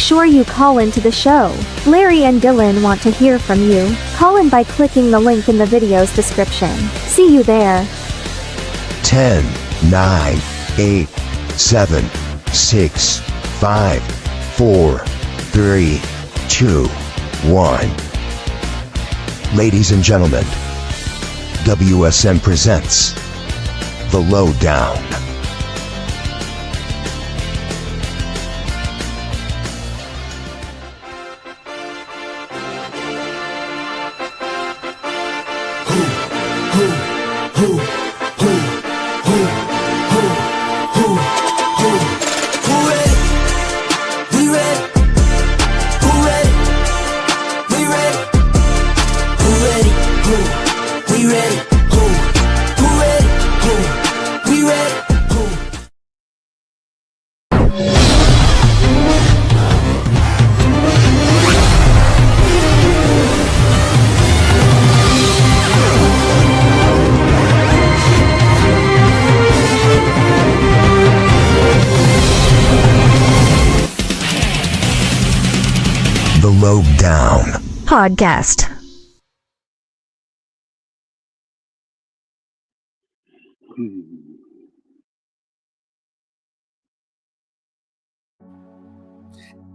sure you call into the show. Larry and Dylan want to hear from you. Call in by clicking the link in the video's description. See you there. 10, 9, 8, 7, 6, 5, 4, 3, 2, 1. Ladies and gentlemen, WSN presents The Low Down. The Low Down Podcast.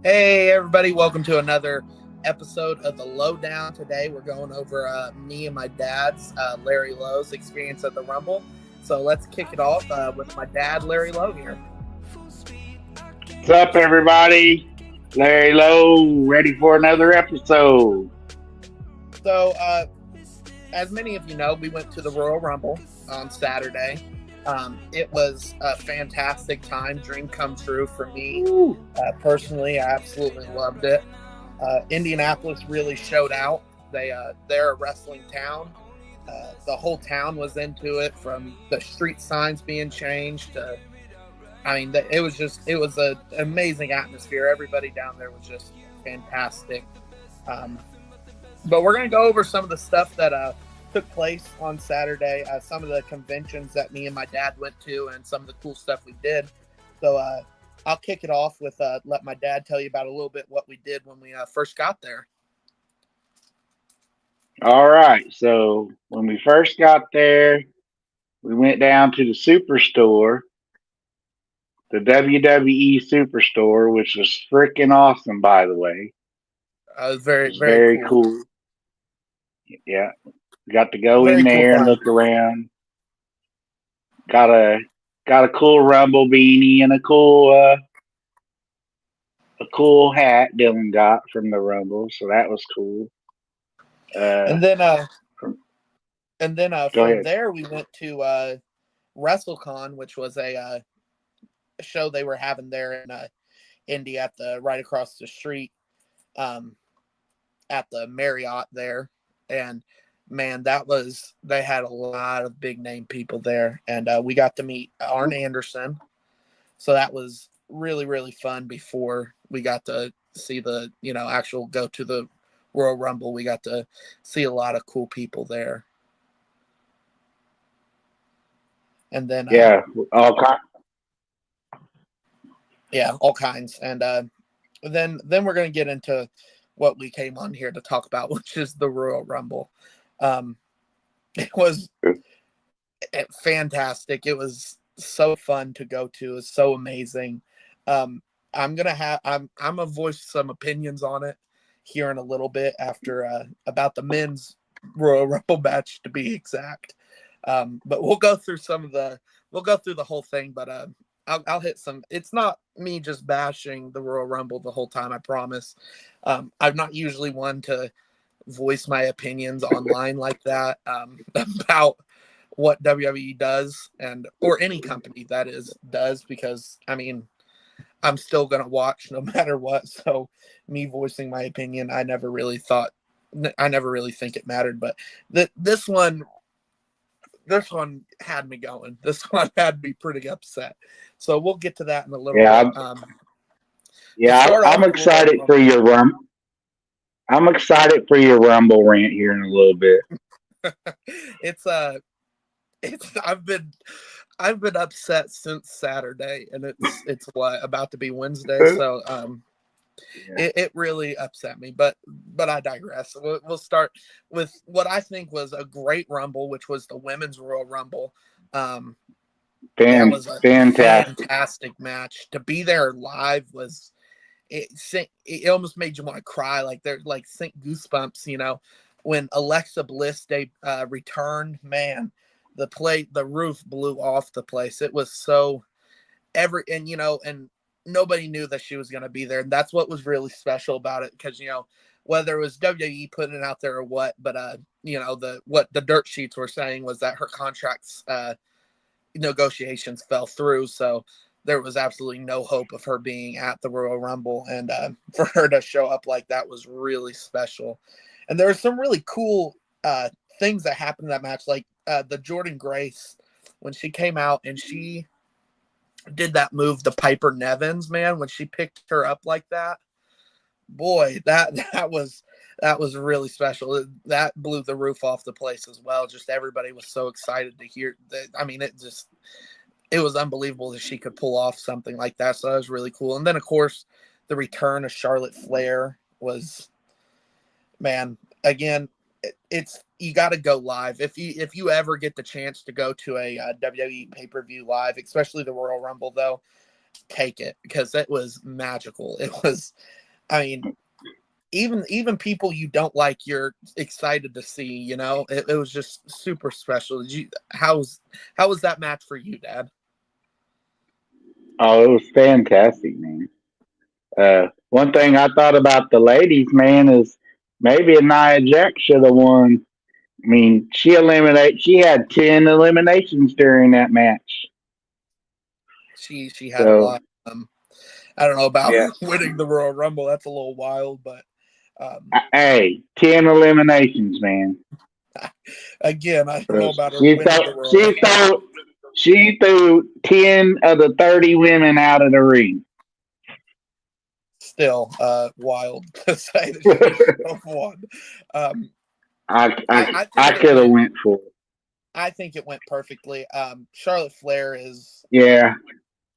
Hey everybody, welcome to another episode of The Low Down. Today we're going over me and my dad's, Larry Lowe's experience at the Rumble. So let's kick it off with my dad, Larry Lowe here. What's up everybody? Larry Lowe, ready for another episode. So, as many of you know, we went to the Royal Rumble on Saturday. It was a fantastic time, dream come true for me. Personally, I absolutely loved it. Indianapolis really showed out. They're a wrestling town. The whole town was into it, from the street signs being changed to, it was an amazing atmosphere. Everybody down there was just fantastic. But we're going to go over some of the stuff that took place on Saturday, some of the conventions that me and my dad went to, and some of the cool stuff we did. So I'll kick it off with let my dad tell you about a little bit what we did when we first got there. All right, so when we first got there, we went down to the Superstore, the WWE Superstore, which was freaking awesome, by the way. It was very cool. Yeah, got to go very in there cool and look around. Got a cool Rumble beanie and a cool hat Dylan got from the Rumble, so that was cool. And then from ahead. there we went to WrestleCon, which was a show they were having there in Indy at the right across the street at the Marriott there. And man, they had a lot of big name people there, and we got to meet Arn Anderson. So that was really, really fun. Before we got to see the, actual go to the Royal Rumble, we got to see a lot of cool people there. And then all kinds. And then we're going to get into what we came on here to talk about, which is the Royal Rumble. It was fantastic. It was so fun to go to. It was so amazing. I'm gonna voice some opinions on it here in a little bit after about the men's Royal Rumble match, to be exact. But we'll go through the whole thing, but I'll hit some. It's not me just bashing the Royal Rumble the whole time, I promise. I'm not usually one to voice my opinions online like that about what WWE does, or any company that does, because I'm still gonna watch no matter what. So me voicing my opinion, I never really think it mattered. But this one had me going. This one had me pretty upset. So we'll get to that in a little bit. I'm excited for your Rumble. I'm excited for your Rumble rant here in a little bit. I've been upset since Saturday, and it's about to be Wednesday. So Yeah. it really upset me, but I digress. We'll start with what I think was a great Rumble, which was the Women's Royal Rumble. That was a Fantastic. fantastic match. To be there live was it almost made you want to cry. Like they're like goosebumps, when Alexa Bliss returned. Man, the roof blew off the place. It was so and nobody knew that she was going to be there, and that's what was really special about it, because whether it was WWE putting it out there or what, but what the dirt sheets were saying was that her contract's negotiations fell through, so there was absolutely no hope of her being at the Royal Rumble, and for her to show up like that was really special. And there were some really cool things that happened in that match, like the Jordan Grace, when she came out and she did that move, the Piper Nevins, man, when she picked her up like that. Boy, that was really special. That blew the roof off the place as well. Just everybody was so excited to hear that. I mean, it was unbelievable that she could pull off something like that. So that was really cool. And then, of course, the return of Charlotte Flair was, man, again, it's you got to go live if you ever get the chance to go to a WWE pay-per-view live, especially the Royal Rumble, though. Take it, because it was magical. It was, I mean, even people you don't like, you're excited to see. It was just super special. How was that match for you, Dad? Oh, it was fantastic, man. One thing I thought about the ladies, man, is maybe Nia Jax should have won. I mean, she had 10 eliminations during that match. She had a So lot. I don't know about yeah, winning the Royal Rumble. That's a little wild, but hey, 10 eliminations, man. again, I don't know So about her she winning thought the Royal Rumble. she threw 10 of the 30 women out of the ring. Still, wild to say that she should have won. I I think it could have went. went for it. I think it went perfectly. Charlotte Flair is. Yeah.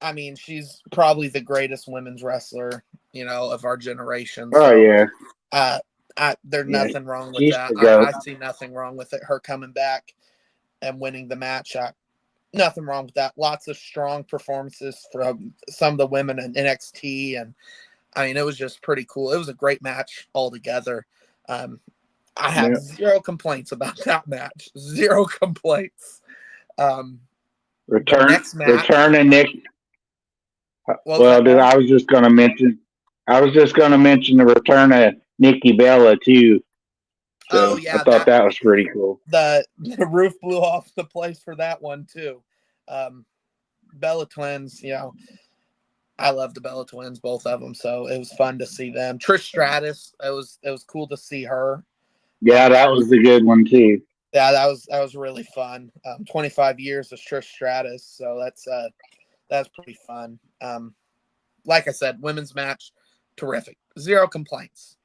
I mean, she's probably the greatest women's wrestler, of our generation. Oh So, yeah. there's Yeah. nothing wrong with She's that. the goat. I see nothing wrong with it. Her coming back and winning the match. Nothing wrong with that. Lots of strong performances from some of the women in NXT, and I mean, it was just pretty cool. It was a great match altogether. I have Yeah. zero complaints about that match. Zero complaints. The next match. Return and Nick. What was Well, that, dude, Dad? I was just going to mention. I was just going to mention the return of Nikki Bella too. Oh So I yeah, thought that was pretty cool. the roof blew off the place for that one too. Bella Twins, I love the Bella Twins, both of them. So it was fun to see them. Trish Stratus, it was cool to see her. Yeah, that was the good one too. Yeah, that was really fun. 25 years of Trish Stratus, so that's pretty fun. Like I said, women's match, terrific. Zero complaints.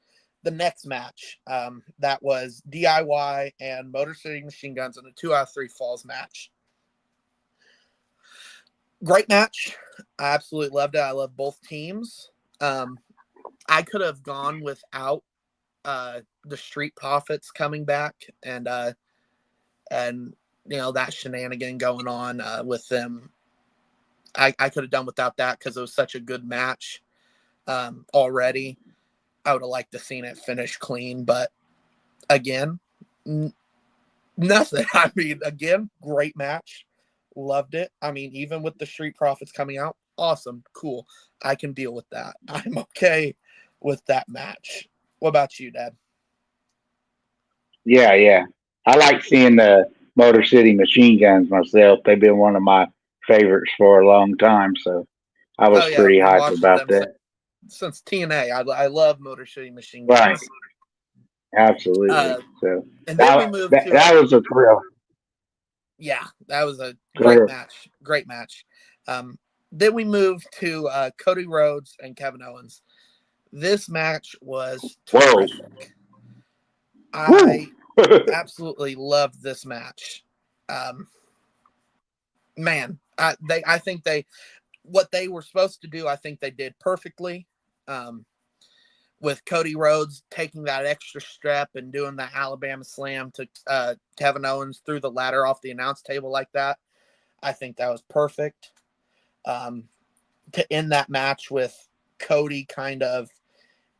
The next match, that was DIY and Motor City Machine Guns in a 2 out of 3 falls match. Great match. I absolutely loved it. I love both teams. I could have gone without the Street Profits coming back and that shenanigan going on with them. I could have done without that because it was such a good match already. I would have liked to seen it finish clean, but again, nothing. I mean, again, great match. Loved it. I mean, even with the Street Profits coming out, awesome, cool. I can deal with that. I'm okay with that match. What about you, Dad? Yeah, yeah. I like seeing the Motor City Machine Guns myself. They've been one of my favorites for a long time, so I Oh was yeah, pretty been hype watching about them that. since TNA. I love Motor City Machine Right, Guns. absolutely. So And then we moved to that was a thrill. yeah, that was a great Thrill. match. Great match. Then we moved to Cody Rhodes and Kevin Owens. This match was Whoa. terrific. Woo. I absolutely loved this match. Um, Man, I think what they were supposed to do, I think they did perfectly. with Cody Rhodes taking that extra step and doing the Alabama slam to Kevin Owens through the ladder off the announce table like that, I think that was perfect. To end that match with Cody kind of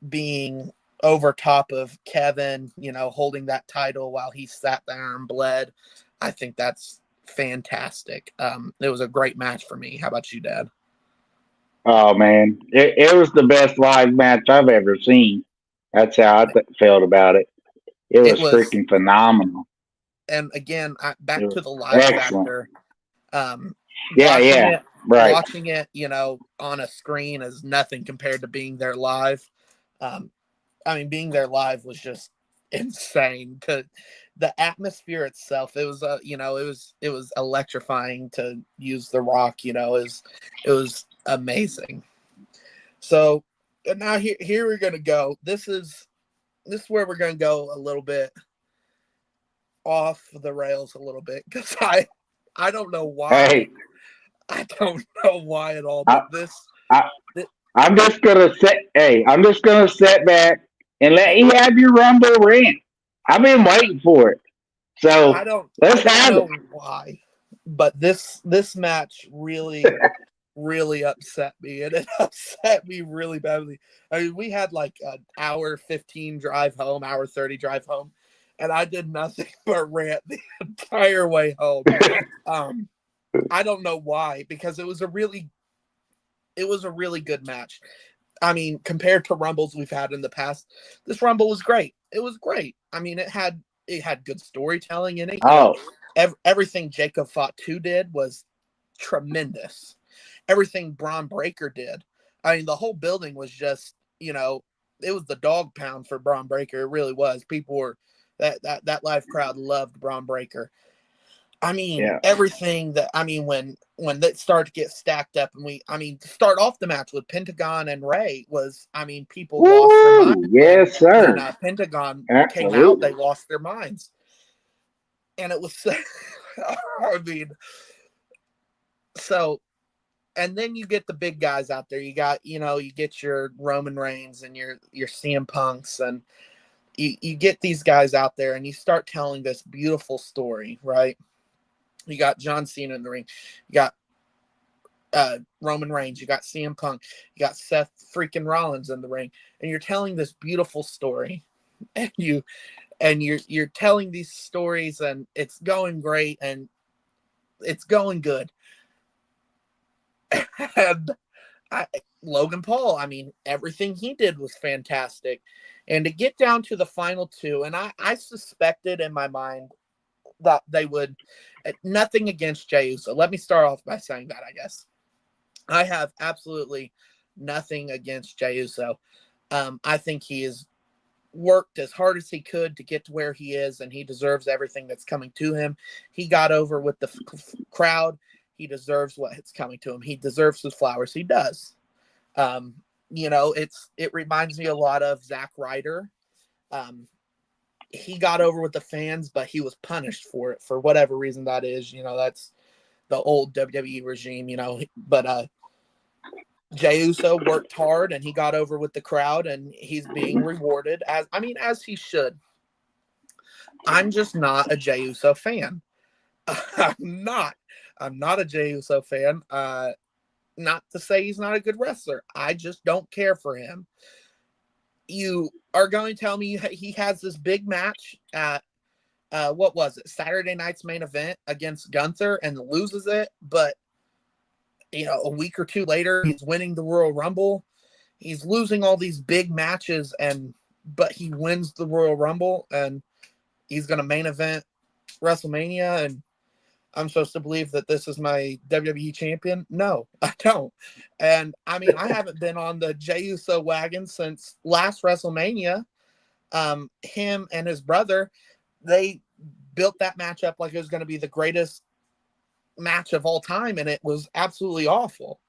being over top of Kevin, holding that title while he sat there and bled. I think that's fantastic. It was a great match for me. How about you, Dad? Oh man, it was the best live match I've ever seen. That's how I felt about it. It It was was, freaking phenomenal. and again, It back was to the live excellent. factor. Um, Yeah, watching yeah, it, right. watching it, on a screen is nothing compared to being there live. Um, being there live was just insane. The atmosphere itself, it was, it was electrifying, to use The Rock. It was amazing. So now here we're gonna go. This is where we're gonna go a little bit off the rails a little bit, because I don't know why. Hey, I don't know why at all, I, but this, I, this I'm just gonna sit. Hey, I'm just gonna sit back and let you have your Rumble rant. I've been waiting for it, I so don't I let's don't have it. know why, but this match really, really upset me, and it upset me really badly. We had like an hour 15 drive home, hour 30 drive home, and I did nothing but rant the entire way home. I don't know why, because it was a really good match. Compared to Rumbles we've had in the past, this Rumble was great. It was great. It had good storytelling in it. Oh, Everything Jacob Fatu did was tremendous. Everything Braun Breaker did. The whole building was just, it was the dog pound for Braun Breaker. It really was. People were that live crowd loved Braun Breaker. yeah. Everything that when they start to get stacked up, and to start off the match with Pentagon and Ray was, people lost their minds Woo! when Yes, sir. Pentagon came out. Absolutely. They lost their minds, and it was, I mean, so, and then you get the big guys out there. You get your Roman Reigns and your CM Punks, and you get these guys out there, and you start telling this beautiful story, right? You got John Cena in the ring. You got Roman Reigns. You got CM Punk. You got Seth freaking Rollins in the ring, and you're telling this beautiful story, and you're telling these stories, and it's going great, and it's going good. And Logan Paul, everything he did was fantastic. And to get down to the final two, and I suspected in my mind that they would. Nothing against Jey Uso. Let me start off by saying that, I guess. I have absolutely nothing against Jey Uso. I think he has worked as hard as he could to get to where he is, and he deserves everything that's coming to him. He got over with the crowd. He deserves what's coming to him. He deserves his flowers. He does. It reminds me a lot of Zack Ryder. He got over with the fans, but he was punished for it for whatever reason that is. That's the old WWE regime, but Jey Uso worked hard, and he got over with the crowd, and he's being rewarded as he should. I'm just not a Jey Uso fan. I'm not. I'm not a Jey Uso fan. Not to say he's not a good wrestler. I just don't care for him. You are going to tell me he has this big match at what was it, Saturday night's main event against Gunther, and loses it, but a week or two later he's winning the Royal Rumble. He's losing all these big matches, but he wins the Royal Rumble, and he's going to main event WrestleMania, and I'm supposed to believe that this is my WWE champion? No, I don't. And I haven't been on the Jey Uso wagon since last WrestleMania. Him and his brother, they built that match up like it was going to be the greatest match of all time, and it was absolutely awful.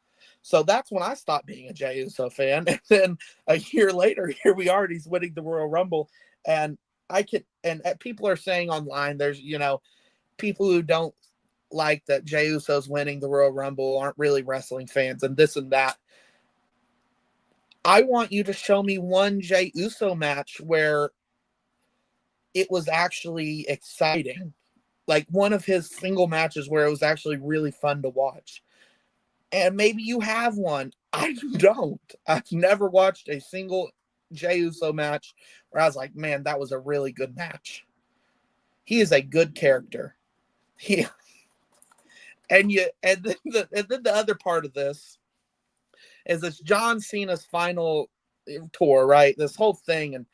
So that's when I stopped being a Jey Uso fan. And then a year later, here we are, and he's winning the Royal Rumble. And people are saying online, there's, people who don't like that Jey Uso's winning the Royal Rumble aren't really wrestling fans, and this and that. I want you to show me one Jey Uso match where it was actually exciting. Like one of his single matches where it was actually really fun to watch. And maybe you have one. I don't. I've never watched a single Jey Uso match where I was like, man, that was a really good match. He is a good character. He and then the other part of this is it's John Cena's final tour, right? This whole thing, and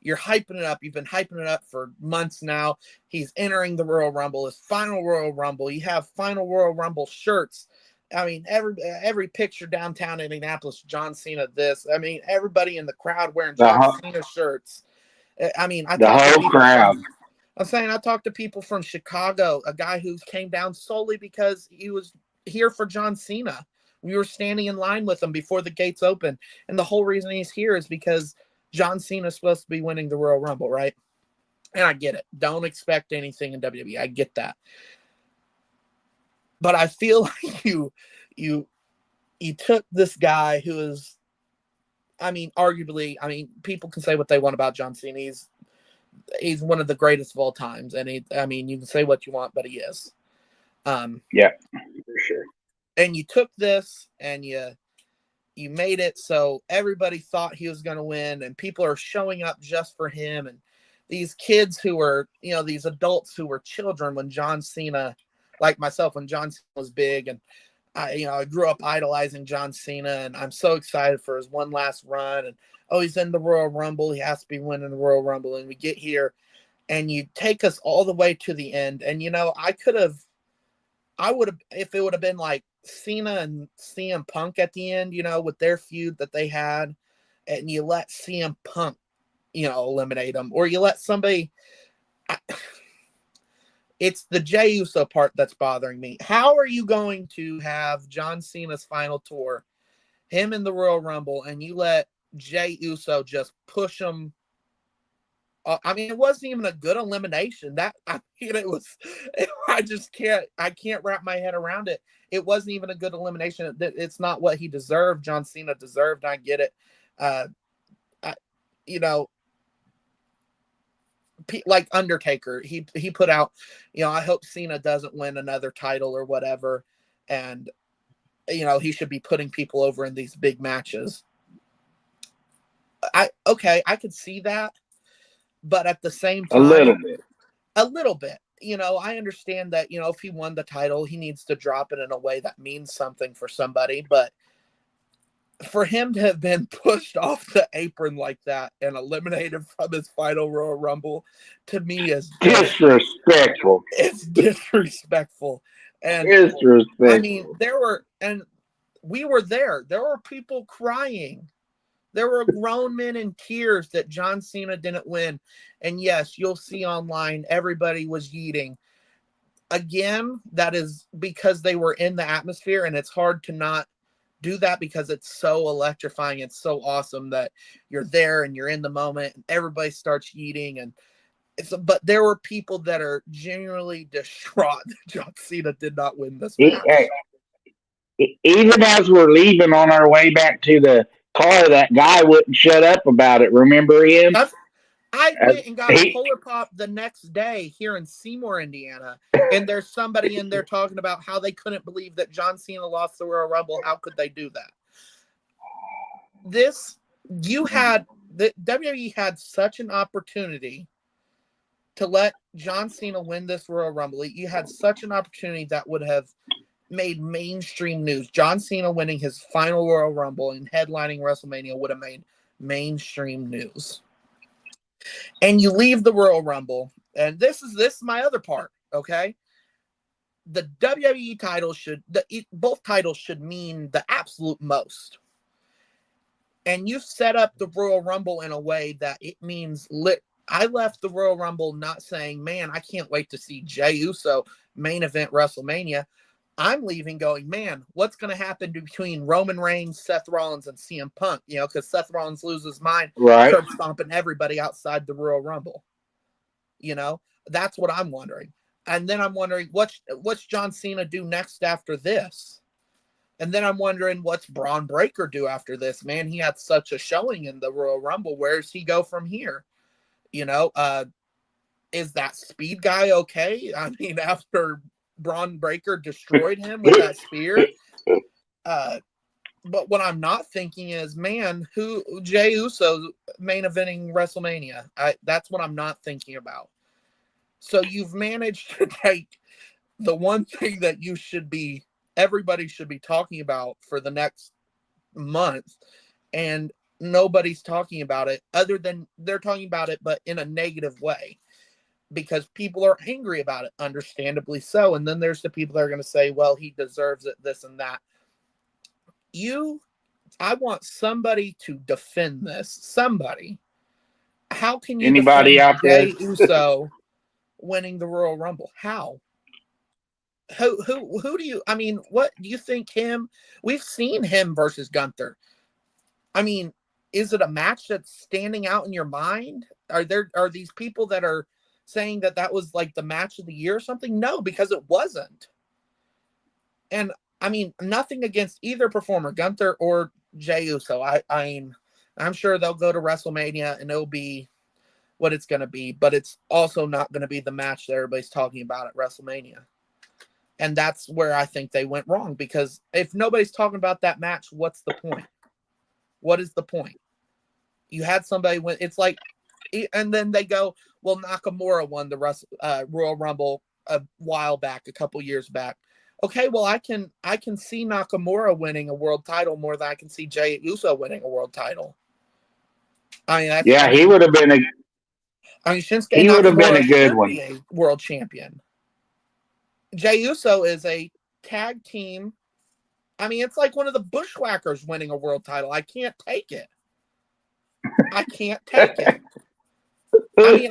you're hyping it up. You've been hyping it up for months now. He's entering the Royal Rumble, his final Royal Rumble. You have final Royal Rumble shirts. I mean, every picture downtown Indianapolis, John Cena this. I mean, everybody in the crowd wearing John Cena shirts. I mean, the whole crowd. I talked to people from Chicago, a guy who came down solely because he was here for John Cena. We were standing in line with him before the gates opened. And the whole reason he's here is because John Cena is supposed to be winning the Royal Rumble, right? And I get it. Don't expect anything in WWE. I get that. But I feel like you took this guy who is, I mean, arguably, I mean, people can say what they want about John Cena. He's one of the greatest of all times. And you can say what you want, but he is. Yeah, for sure. And you took this and you made it so everybody thought he was going to win, and people are showing up just for him. And these kids who were, these adults who were children when John Cena, like myself, when John Cena was big, and I grew up idolizing John Cena, and I'm so excited for his one last run. And he's in the Royal Rumble. He has to be winning the Royal Rumble. And we get here, and you take us all the way to the end. And I would have, if it would have been like Cena and CM Punk at the end, with their feud that they had, and you let CM Punk, eliminate them, or you let somebody. It's the Jey Uso part that's bothering me. How are you going to have John Cena's final tour, him in the Royal Rumble, and you let Jey Uso just push him? I mean, it wasn't even a good elimination. It was. I can't wrap my head around it. It wasn't even a good elimination. It's not what he deserved. John Cena deserved. I get it. Like Undertaker, he put out, I hope Cena doesn't win another title or whatever, and he should be putting people over in these big matches. I could see that. But at the same time, a little bit, I understand that, if he won the title, he needs to drop it in a way that means something for somebody. But for him to have been pushed off the apron like that and eliminated from his final Royal Rumble, to me is disrespectful. It's disrespectful. And disrespectful. I mean, we were there. There were people crying. There were grown men in tears that John Cena didn't win. And yes, you'll see online, everybody was yeeting. Again, that is because they were in the atmosphere, and it's hard to not do that because it's so electrifying. It's so awesome that you're there and you're in the moment and everybody starts yeeting. But there were people that are genuinely distraught that John Cena did not win this match. Even as we're leaving on our way back to the car, that guy wouldn't shut up about it. Remember him? I went and got a Polar Pop the next day here in Seymour, Indiana, and there's somebody in there talking about how they couldn't believe that John Cena lost the Royal Rumble. How could they do that? The WWE had such an opportunity to let John Cena win this Royal Rumble. You had such an opportunity that would have made mainstream news. John Cena winning his final Royal Rumble and headlining WrestleMania would have made mainstream news. And you leave the Royal Rumble, and this is my other part, okay? The WWE title both titles should mean the absolute most. And you set up the Royal Rumble in a way that it means I left the Royal Rumble not saying, man, I can't wait to see Jey Uso main event WrestleMania. I'm leaving going, man, what's going to happen between Roman Reigns, Seth Rollins, and CM Punk? Because Seth Rollins loses his mind, starts stomping everybody outside the Royal Rumble. That's what I'm wondering. And then I'm wondering, what's John Cena do next after this? And then I'm wondering, what's Braun Breaker do after this? Man, he had such a showing in the Royal Rumble. Where does he go from here? You know, is that speed guy okay? I mean, after Braun Breaker destroyed him with that spear. But what I'm not thinking is, man, who Jey Uso main eventing WrestleMania? That's what I'm not thinking about. So you've managed to take the one thing that everybody should be talking about for the next month, and nobody's talking about it, other than they're talking about it, but in a negative way, because people are angry about it, understandably so. And then there's the people that are going to say, well, he deserves it, this and that. I want somebody to defend this. Somebody. How can you Anybody defend out there? Jey Uso winning the Royal Rumble? How? Who do you, I mean, what do you think him? We've seen him versus Gunther. I mean, is it a match that's standing out in your mind? Are these people that are saying that was like the match of the year or something? No, because it wasn't. And I mean, nothing against either performer, Gunther or Jey Uso. I'm sure they'll go to WrestleMania and it'll be what it's going to be, but it's also not going to be the match that everybody's talking about at WrestleMania. And that's where I think they went wrong, because if nobody's talking about that match, what's the point? What is the point? You had somebody win. It's like, and then they go, well, Nakamura won the Royal Rumble a while back, a couple years back. Okay, well, I can see Nakamura winning a world title more than I can see Jey Uso winning a world title. He would have been Shinsuke he would have been Nakamura a good should one. be a world champion. Jey Uso is a tag team. I mean, it's like one of the Bushwhackers winning a world title. I can't take it. I can't take it. I mean,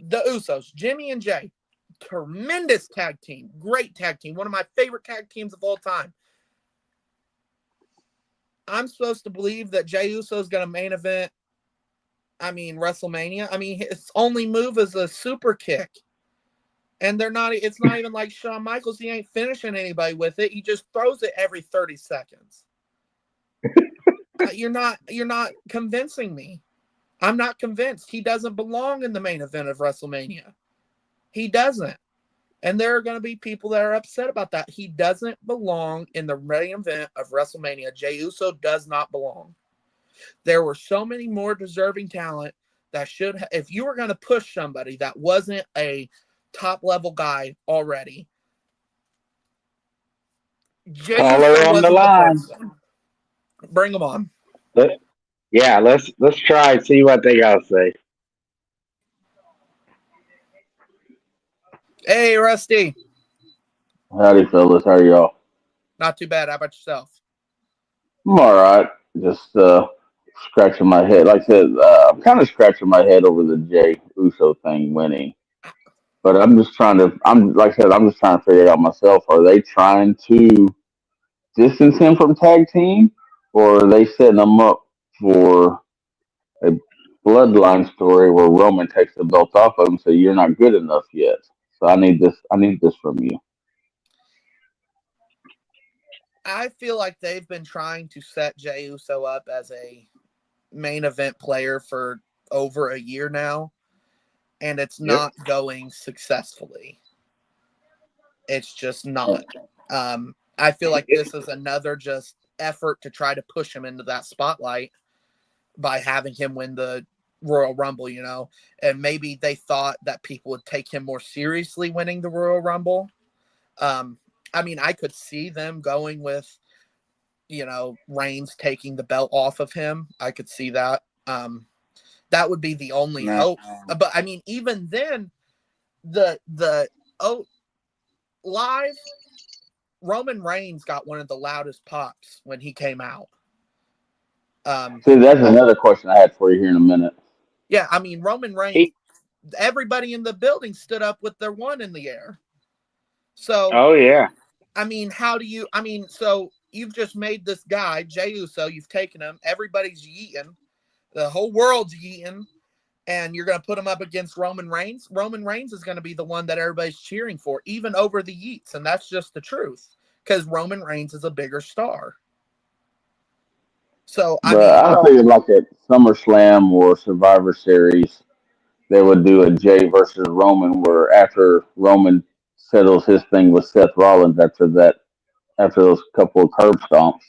the Usos, Jimmy and Jay, tremendous tag team, great tag team, one of my favorite tag teams of all time. I'm supposed to believe that Jey Uso is going to main event, WrestleMania. I mean, his only move is a super kick. And it's not even like Shawn Michaels. He ain't finishing anybody with it. He just throws it every 30 seconds. You're not convincing me. I'm not convinced. He doesn't belong in the main event of WrestleMania. He doesn't. And there are going to be people that are upset about that. He doesn't belong in the main event of WrestleMania. Jey Uso does not belong. There were so many more deserving talent that should if you were going to push somebody that wasn't a top level guy already, Jey Uso on the wasn't the line. person. Bring them on. Let's try and see what they got to say. Hey, Rusty. Howdy, fellas. How are y'all? Not too bad. How about yourself? I'm all right. Just scratching my head. Like I said, I'm kind of scratching my head over the Jey Uso thing winning. But I'm just trying to. I'm like I said. I'm just trying to figure it out myself. Are they trying to distance him from tag team, or are they setting him up for a bloodline story where Roman takes the belt off of him? So you're not good enough yet. So I need this. I need this from you. I feel like they've been trying to set Jey Uso up as a main event player for over a year now, and it's not going successfully. It's just not. I feel like this is another just effort to try to push him into that spotlight by having him win the Royal Rumble, and maybe they thought that people would take him more seriously winning the Royal Rumble. I could see them going with, Reigns taking the belt off of him. I could see that. That would be the only hope. But even then, live, Roman Reigns got one of the loudest pops when he came out. See, that's another question I had for you here in a minute. Yeah, Roman Reigns, everybody in the building stood up with their one in the air. So, oh yeah. How do you, so you've just made this guy, Jey Uso, you've taken him, everybody's yeeting, the whole world's yeeting, and you're going to put him up against Roman Reigns. Roman Reigns is going to be the one that everybody's cheering for, even over the yeets, and that's just the truth. because Roman Reigns is a bigger star. So I But mean, I figured like at SummerSlam or Survivor Series, they would do a Jay versus Roman, where after Roman settles his thing with Seth Rollins after those couple of curb stomps,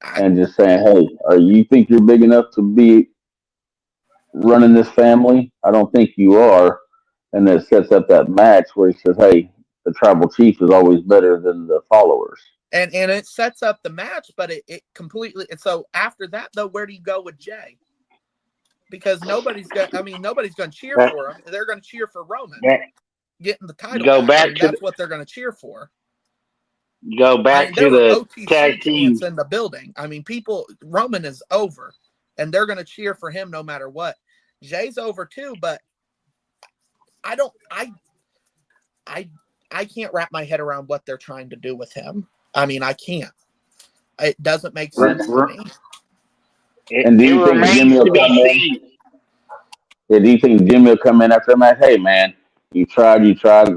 I, and just saying, hey, you think you're big enough to be running this family? I don't think you are. And then it sets up that match where he says, hey, the tribal chief is always better than the followers. and it sets up the match, but it completely. And so after that, though, where do you go with Jay? Because nobody's going to cheer That, for him. They're going to cheer for Roman that, getting the title go back. I back mean, to that's what they're going to cheer for. go I back mean, to there were the OTC tag team. chants in the building. I mean, Roman is over, and they're going to cheer for him no matter what. Jay's over too, but I don't, I, I can't wrap my head around what they're trying to do with him. I mean, I can't. It doesn't make sense to me. And do It you think remains Jimmy to will be come in? seen. Yeah, do you think Jimmy will come in after the match? Hey, man, you tried,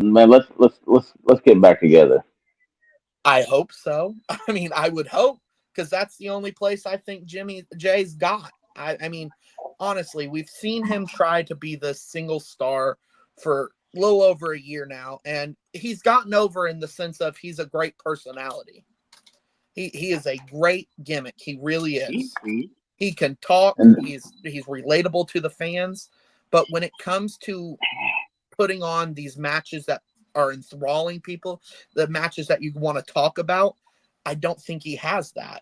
man. Let's get back together. I hope so. I mean, I would hope, because that's the only place I think Jay's got. I mean, honestly, we've seen him try to be the single star for a little over a year now, and he's gotten over in the sense of he's a great personality. He is a great gimmick. He really is. He can talk. And He's relatable to the fans. But when it comes to putting on these matches that are enthralling people, the matches that you want to talk about, I don't think he has that.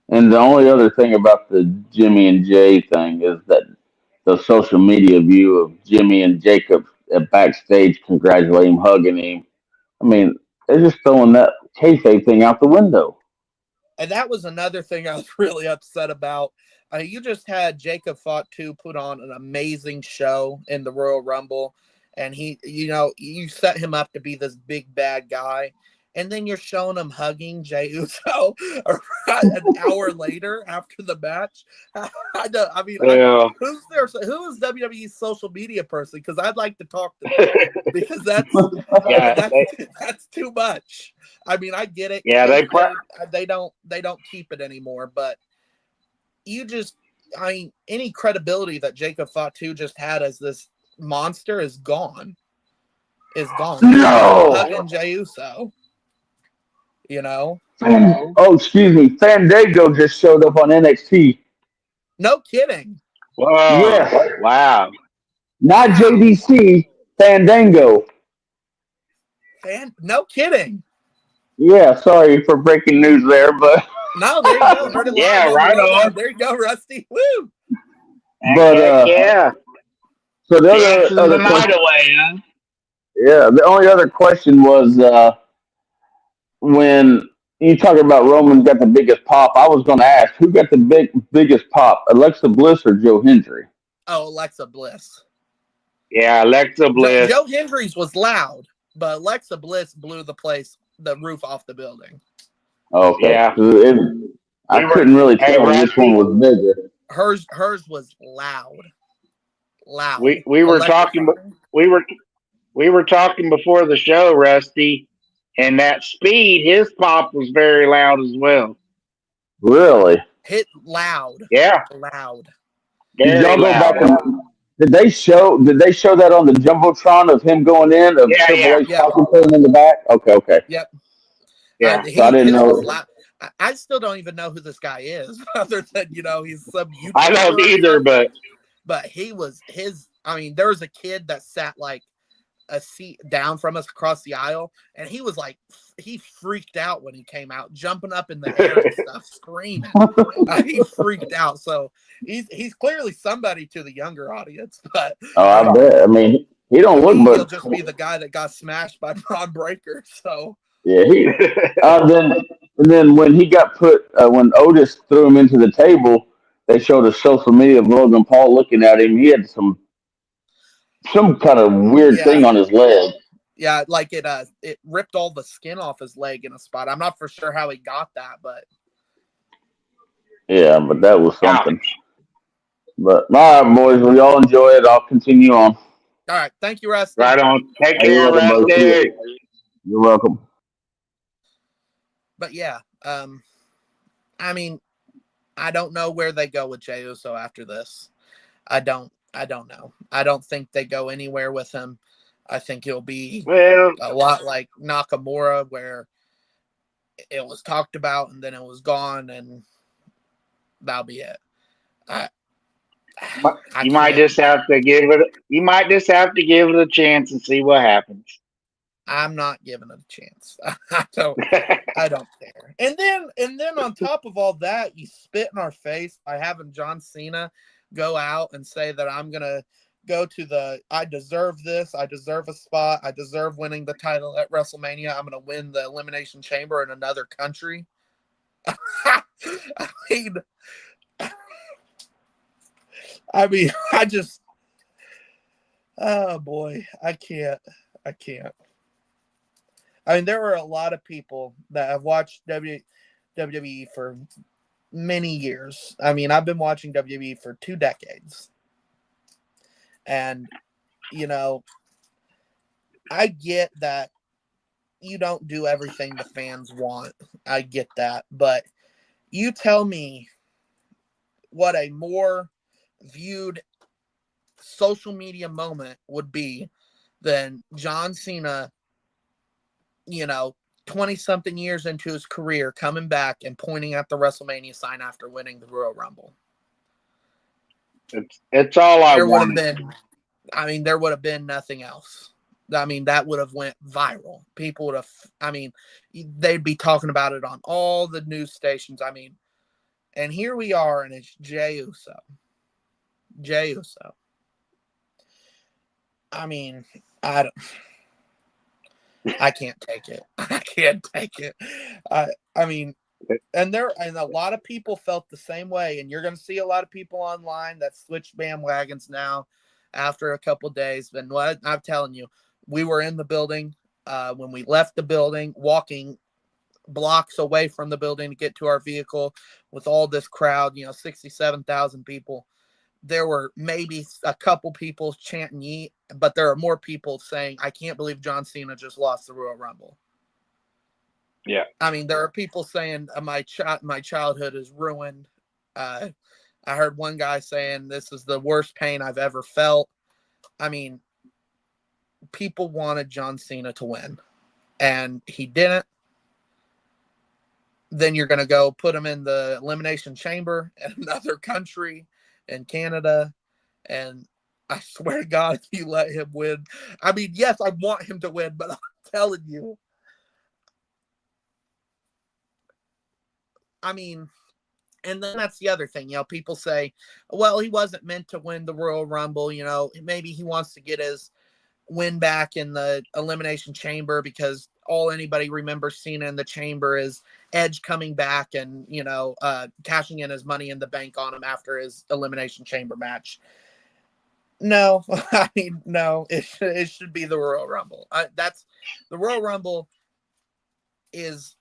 and the only other thing about the Jimmy and Jay thing is that the social media view of Jimmy and Jacob at backstage congratulating him, hugging him. I mean, they're just throwing that kayfabe thing out the window. And that was another thing I was really upset about. You just had Jacob Fatu put on an amazing show in the Royal Rumble, and you set him up to be this big bad guy, and then you're showing him hugging Jey Uso an hour later after the match. Yeah. Who is WWE's social media person? Because I'd like to talk to them, because Yeah, that's too much. I mean, I get it. yeah, They don't keep it anymore, but any credibility that Jacob Fatu just had as this monster is gone. Is gone. No. Hugging Jey Uso. Oh, excuse me. Fandango just showed up on NXT. No kidding. Whoa. Yes. Wow. Not Wow. JDC, Fandango. No kidding. Yeah, sorry for breaking news there, but No, there you go. Heard it Yeah, live on the right lowdown. on. There you go, Rusty. Woo. but Heck yeah. so the Dancing the other night question, away, huh? yeah, the only other question was when you talk about Roman got the biggest pop. I was going to ask who got the biggest pop, Alexa Bliss or Joe Hendry? Oh, Alexa Bliss. Yeah, Alexa Bliss. Joe Hendry's was loud, but Alexa Bliss blew the roof off the building. Okay, Yeah. I couldn't really Hey, tell which one Rusty, was bigger. Hers was loud. we were talking, Electrifying. we were talking before the show, Rusty, and that Speed, his pop was very loud as well. Really? Hit loud. Yeah, Loud. Did very y'all go loud. back and did they show that on the jumbotron of him going in of Yeah, Triple yeah, H Yep. talking to him in the back? Okay. Yep. yeah. So I didn't His was know. loud. I still don't even know who this guy is, other than he's some YouTuber I don't or either, something. but There was a kid that sat like a seat down from us across the aisle, and he freaked out when he came out, jumping up in the air and stuff, screaming. He freaked out. So he's clearly somebody to the younger audience, but Oh, I I mean, bet. I mean, he to don't look, me, he'll but just be the guy that got smashed by Braun Breaker. So yeah, he. Then and then when he got put, when Otis threw him into the table, they showed a social media of Logan Paul looking at him. He had some kind of weird thing yeah, on his leg. yeah, like it ripped all the skin off his leg in a spot. I'm not for sure how he got that, but Yeah, but that was yeah. something. But all right, boys, we all enjoy it. I'll continue on. all right. Thank you, Rusty. Right on. Take You're care, welcome, brother. Rusty. You're welcome. but yeah, I mean, I don't know where they go with Jey Uso after this. I don't know. I don't think they go anywhere with him. I think he'll be Well, a lot like Nakamura, where it was talked about and then it was gone, and that'll be it. I I you might can't. just have to give it. You might just have to give it a chance and see what happens. I'm not giving it a chance. I don't care. And then on top of all that, you spit in our face by having John Cena go out and say that I'm gonna go to I deserve this, I deserve a spot, I deserve winning the title at WrestleMania. I'm gonna win the Elimination Chamber in another country. I mean, I just, oh boy, I can't. I mean, there were a lot of people that have watched WWE for many years. I mean, I've been watching WWE for 2 decades. And, you know, I get that you don't do everything the fans want. I get that. But you tell me what a more viewed social media moment would be than John Cena, 20 something years into his career, coming back and pointing at the WrestleMania sign after winning the Royal Rumble. It's all I There would have wanted. been, there would have been nothing else. I mean, that would have went viral. People would have, they'd be talking about it on all the news stations. I mean, and here we are, and it's Jey Uso. Jey Uso. I mean, I can't take it. I can't take it. I mean, and a lot of people felt the same way, and you're going to see a lot of people online that switch bandwagons now after a couple of days. And what I'm telling you, we were in the building when we left the building, walking blocks away from the building to get to our vehicle with all this crowd, 67,000 people. There were maybe a couple people chanting "Yeet," but there are more people saying, "I can't believe John Cena just lost the Royal Rumble." Yeah. I mean, there are people saying my childhood is ruined. I heard one guy saying this is the worst pain I've ever felt. I mean, people wanted John Cena to win, and he didn't. Then you're going to go put him in the Elimination Chamber in another country in Canada, and I swear to God, if you let him win, I mean, yes, I want him to win, but I'm telling you, I mean, and then that's the other thing, people say, well, he wasn't meant to win the Royal Rumble, maybe he wants to get his win back in the Elimination Chamber because all anybody remembers Cena in the Chamber is Edge coming back and, cashing in his Money in the Bank on him after his Elimination Chamber match. No, I mean, no, it should be the Royal Rumble. The Royal Rumble is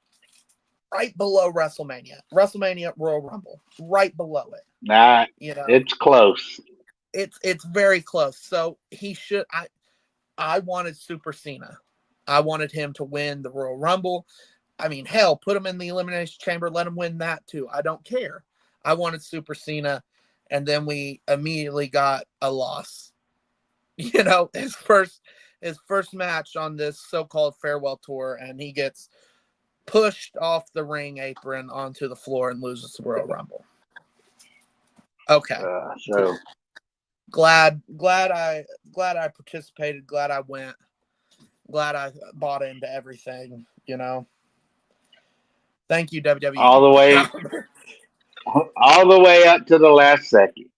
right below WrestleMania. WrestleMania, Royal Rumble, right below it. Nah, it's close. It's very close. So he should. I wanted Super Cena. I wanted him to win the Royal Rumble. I mean, hell, put him in the Elimination Chamber, let him win that too. I don't care. I wanted Super Cena, and then we immediately got a loss. His first match on this so-called farewell tour, and he gets pushed off the ring apron onto the floor and loses the Royal Rumble. Okay. So glad I participated, glad I went, glad I bought into everything, Thank you, WWE. all the way up to the last second.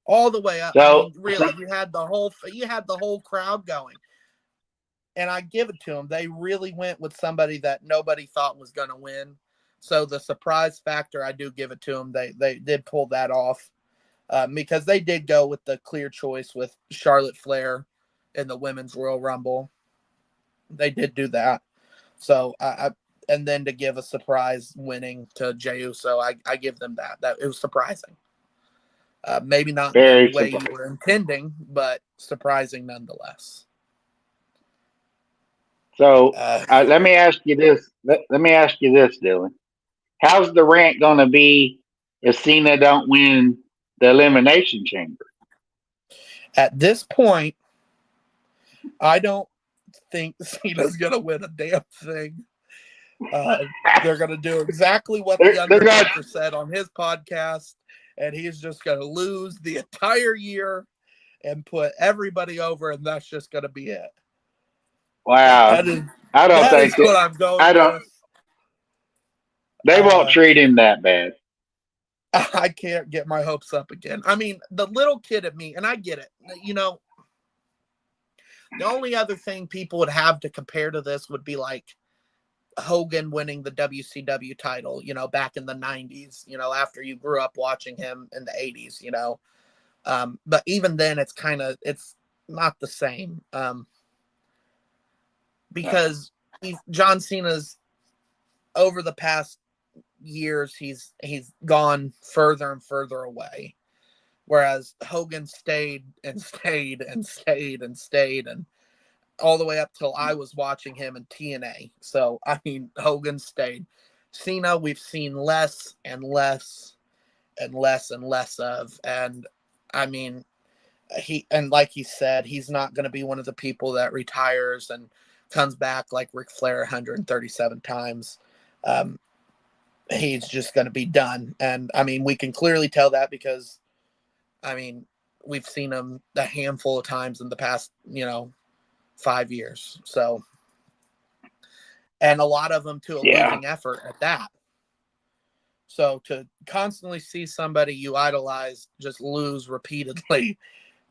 All the way up. So, I mean, really, you had the whole crowd going. And I give it to them. They really went with somebody that nobody thought was going to win. So the surprise factor, I do give it to them. They did pull that off. Because they did go with the clear choice with Charlotte Flair in the Women's Royal Rumble. They did do that. So and then to give a surprise winning to Jey Uso, I give them that. That it was surprising. Maybe not the way you were intending, but surprising nonetheless. So Uh, let me ask you this. Let me ask you this, Dylan. How's the rant going to be if Cena don't win the Elimination Chamber? at this point, I don't think Cena's gonna win a damn thing. They're gonna do exactly what the They're going. Undertaker said on his podcast, and he's just gonna lose the entire year and put everybody over, and that's just gonna be it. Wow. That is I don't that is think that. what I'm going I don't. with. They won't treat him that bad. I can't get my hopes up again. I mean, the little kid at me, and I get it. You know, the only other thing people would have to compare to this would be like Hogan winning the WCW title, you know, back in the 90s, you know, after you grew up watching him in the 80s, you know. But even then, it's not the same because John Cena's over the past years, he's gone further and further away. Whereas Hogan stayed and stayed and stayed and stayed and all the way up till I was watching him in TNA. So, I mean, Hogan stayed. Cena, we've seen less and less and less and less of. And, I mean, like he said, he's not going to be one of the people that retires and comes back like Ric Flair 137 times. He's just going to be done. And, I mean, we can clearly tell that because, I mean, we've seen him a handful of times in the past, 5 years. So, and a lot of them to a losing effort at that. So to constantly see somebody you idolize just lose repeatedly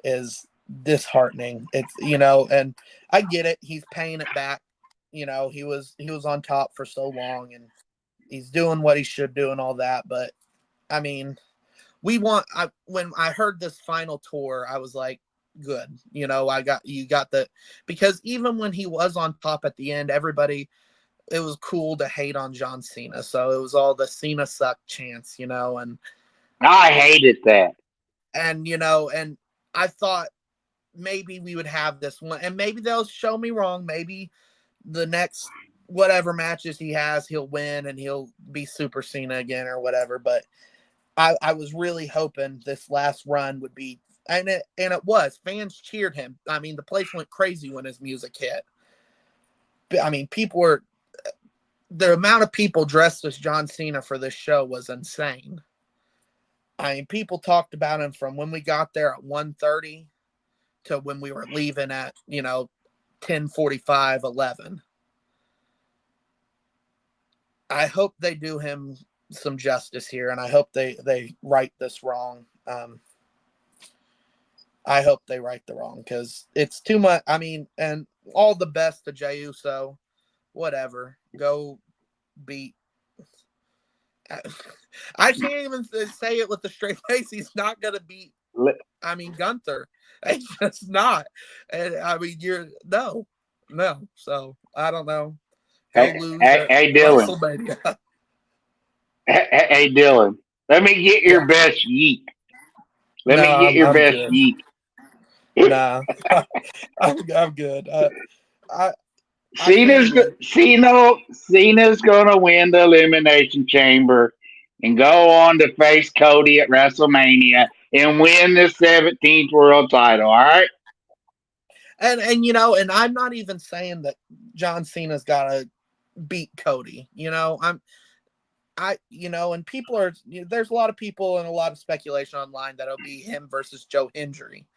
is disheartening. It's, and I get it. He's paying it back. He was on top for so long and he's doing what he should do and all that. But I mean, when I heard this final tour, I was like, good. You got because even when he was on top at the end, it was cool to hate on John Cena. So it was all the Cena suck chants, and I hated that. And and I thought maybe we would have this one, and maybe they'll show me wrong. Maybe the next whatever matches he has, he'll win and he'll be Super Cena again or whatever. But I was really hoping this last run would be, and it was. Fans cheered him. I mean, the place went crazy when his music hit. I mean, the amount of people dressed as John Cena for this show was insane. I mean, people talked about him from when we got there at 1:30 to when we were leaving at, 10:45, 11. I hope they do him some justice here, and I hope they right this wrong. I hope they right the wrong because it's too much. I mean, and all the best to Jey Uso. Whatever. Go beat. I can't even say it with a straight face. He's not going to beat, Gunther. It's just not. And I mean, no. So I don't know. He'll lose at Dylan. WrestleMania. Hey, Dylan. Let me get your best yeet. Let me get your best good. yeet. Nah, I'm good. Cena's gonna win the Elimination Chamber and go on to face Cody at WrestleMania and win the 17th world title. All right. And and I'm not even saying that John Cena's got to beat Cody. And people there's a lot of people and a lot of speculation online that'll be him versus Joe Hendry.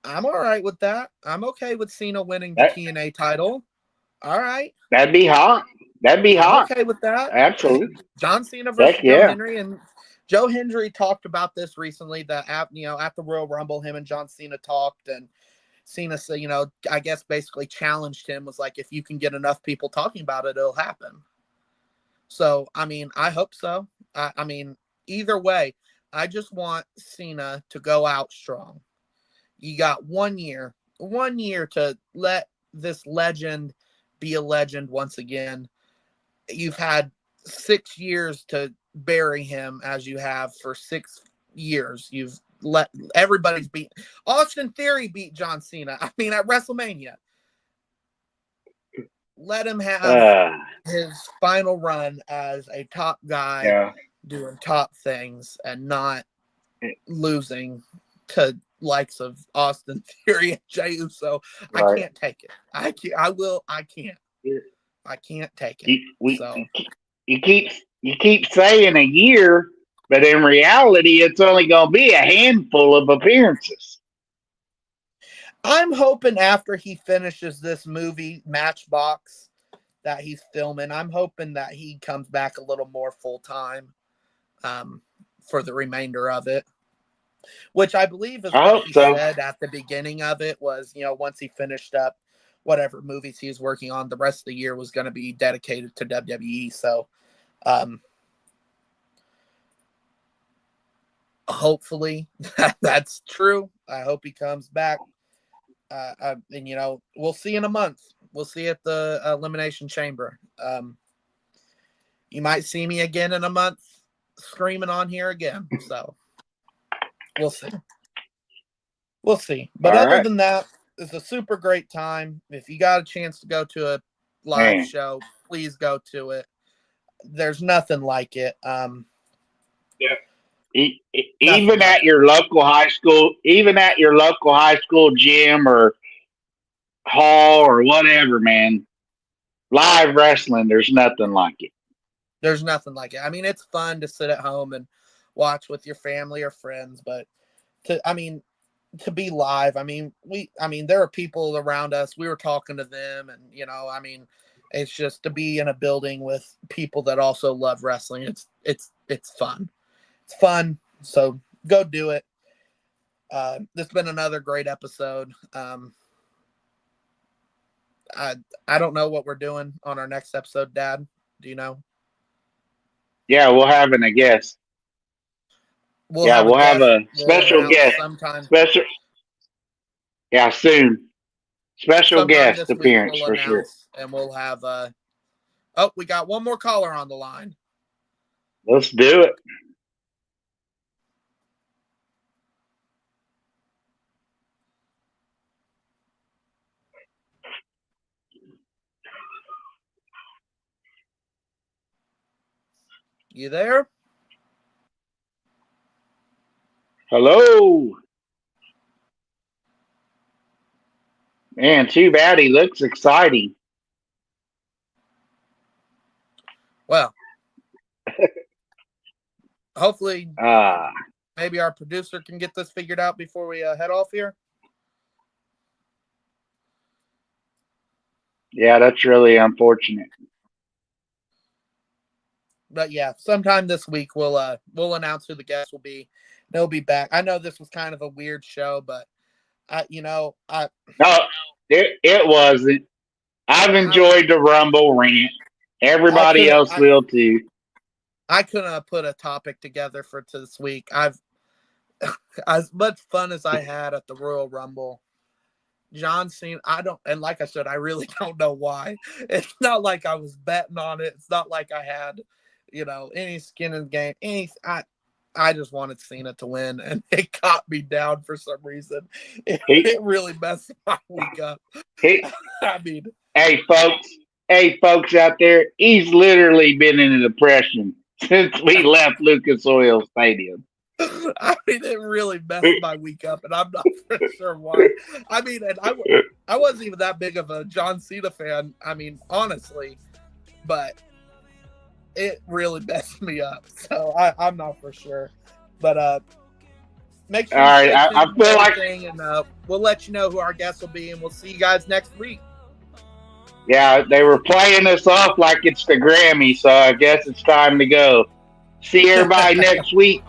I'm all right with that. I'm okay with Cena winning the TNA title. All right. That'd be hot. I'm okay with that. Absolutely. John Cena versus Joe Hendry. And Joe Hendry talked about this recently that at the Royal Rumble, him and John Cena talked, and Cena said, I guess basically challenged him, was like, if you can get enough people talking about it, it'll happen. So, I mean, I hope so. I mean, either way, I just want Cena to go out strong. You got 1 year to let this legend be a legend once again. You've had 6 years to bury him as you have for 6 years. You've let everybody's beat. Austin Theory beat John Cena. I mean, at WrestleMania. Let him have Uh, his final run as a top guy yeah. doing top things and not losing to likes of Austin Theory and Jey Uso. I Right. can't take it. I can't. I will. I can't. I can't take it. You keep saying a year, but in reality, it's only going to be a handful of appearances. I'm hoping after he finishes this movie Matchbox that he's filming, I'm hoping that he comes back a little more full time for the remainder of it. Which I believe is what he said at the beginning of it was, once he finished up whatever movies he was working on, the rest of the year was going to be dedicated to WWE. So, hopefully that's true. I hope he comes back. And we'll see in a month. We'll see at the Elimination Chamber. You might see me again in a month screaming on here again. So we'll see. We'll see. But other than that, it's a super great time. If you got a chance to go to a live show, please go to it. There's nothing like it. Yeah. Even at your local high school, gym or hall or whatever, man, live wrestling, there's nothing like it. There's nothing like it. I mean, it's fun to sit at home and watch with your family or friends, but to be live, there are people around us. We were talking to them, and it's just to be in a building with people that also love wrestling. It's fun. It's fun. So go do it. This has been another great episode. I don't know what we're doing on our next episode, Dad. Do you know? Yeah, we'll have a guest. We'll have a special guest sometime. Soon. Special guest appearance for sure. And we'll have we got one more caller on the line. Let's do it. You there? Hello. Man, too bad he looks exciting. Well, hopefully, maybe our producer can get this figured out before we head off here. Yeah, that's really unfortunate. But yeah, sometime this week we'll announce who the guest will be. They'll be back. I know this was kind of a weird show, but no, it wasn't. I've enjoyed the Rumble rant. Everybody else will too. I couldn't have put a topic together for this week. I've as much fun as I had at the Royal Rumble. John Cena, and like I said, I really don't know why. It's not like I was betting on it. It's not like I had, any skin in the game. I just wanted Cena to win, and it caught me down for some reason. It really messed my week up. Hey folks out there, he's literally been in a depression since we left Lucas Oil Stadium. It really messed my week up, and I'm not sure why. And I wasn't even that big of a John Cena fan. Honestly, but it really messed me up. So I'm not for sure. But make sure. All right, I feel like, and we'll let you know who our guests will be, and we'll see you guys next week. Yeah, they were playing us off like it's the Grammy, so I guess it's time to go. See everybody next week.